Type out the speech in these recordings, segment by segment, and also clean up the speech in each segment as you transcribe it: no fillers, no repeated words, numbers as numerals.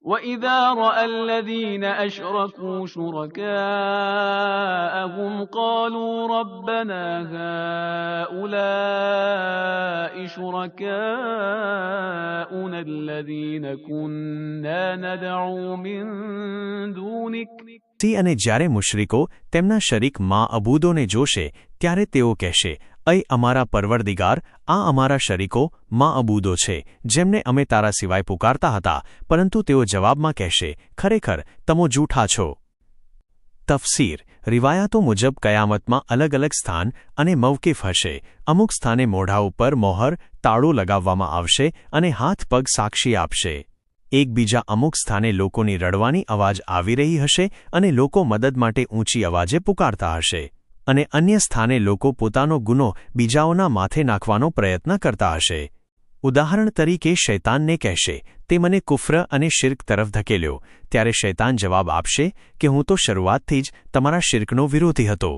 وَإِذَا رَأَى الَّذِينَ أَشْرَكُوا شُرَكَاءَهُمْ قَالُوا رَبَّنَا هَؤُلَاءِ شُرَكَاؤُنَا الَّذِينَ كُنَّا نَدْعُو مِن دُونِكَ અને જ્યારે મુશ્રિકો તેમના શરીક માઅબૂદોને જોશે ત્યારે તેઓ કહેશે, અય અમારા પરવરદિગાર, આ અમારા શરીકો માઅબૂદો છે જેમને અમે તારા સિવાય પુકારતા હતા, પરંતુ તેઓ જવાબમાં કહેશે, ખરેખર તમો જૂઠા છો. તફસીર રિવાયાતો મુજબ કયામતમાં અલગ અલગ સ્થાન અને મવકિફ હશે. અમુક સ્થાને મોઢા ઉપર મોહર તાળું લગાવવામાં આવશે અને હાથ પગ સાક્ષી આપશે. એકબીજા અમુક સ્થાને લોકોની રડવાની અવાજ આવી રહી હશે અને લોકો મદદ માટે ઊંચી અવાજે પુકારતા હશે, અને અન્ય સ્થાને લોકો પોતાનો ગુનો બીજાઓના માથે નાખવાનો પ્રયત્ન કરતા હશે. ઉદાહરણ તરીકે શૈતાનને કહેશે, તે મને કુફ્ર અને શિર્ક તરફ ધકેલ્યો, ત્યારે શૈતાન જવાબ આપશે કે હું તો શરૂઆતથી જ તમારા શિર્કનો વિરોધી હતો.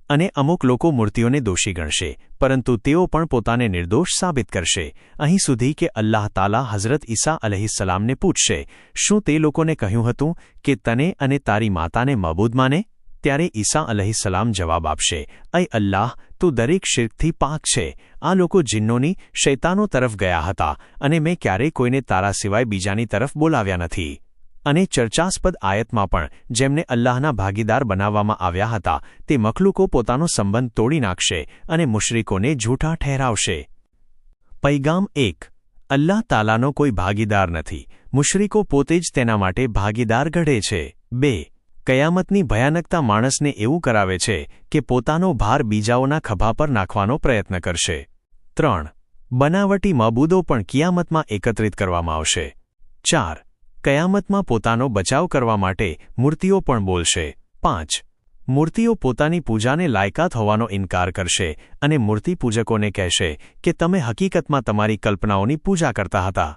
અને અમુક લોકો મૂર્તિઓને દોષી ગણશે, પરંતુ તેઓ પણ પોતાને નિર્દોષ સાબિત કરશે. અહીં સુધી કે અલ્લાહ તાલા હઝરત ઈસા અલૈહિસ્સલામને પૂછશે, શું તે લોકોને કહ્યું હતું કે તને અને તારી માતાને મબૂદ માને? ત્યારે ઈસા અલૈહિસ્સલામ જવાબ આપશે, અય અલ્લાહ, તું દરેક શિર્કથી પાક છે. આ લોકો જિન્નોની શૈતાનો તરફ ગયા હતા અને મેં ક્યારેય કોઈને તારા સિવાય બીજાની તરફ બોલાવ્યા નથી. અને ચર્ચાસ્પદ આયતમાં પણ જેમને અલ્લાહના ભાગીદાર બનાવવામાં આવ્યા હતા તે મખલુકો પોતાનો સંબંધ તોડી નાખશે અને મુશરિકોને જૂઠા ઠહેરાવશે. પૈગામ 1. અલ્લાહ તાલાનો કોઈ ભાગીદાર નથી. મુશરિકો પોતે જ તેના માટે ભાગીદાર ઘડે છે. 2. કયામતની ભયાનકતા માણસને એવું કરાવે છે કે પોતાનો ભાર બીજાઓના ખભા પર નાખવાનો પ્રયત્ન કરશે. 3. બનાવટી મબૂદો પણ કિયામતમાં એકત્રિત કરવામાં આવશે. 4. કયામતમાં પોતાનો બચાવ કરવા માટે મૂર્તિઓ પણ બોલશે. 5. મૂર્તિઓ પોતાની પૂજાને લાયકાત હોવાનો ઇનકાર કરશે અને મૂર્તિ પૂજકોને કહેશે કે તમે હકીકતમાં તમારી કલ્પનાઓની પૂજા કરતા હતા.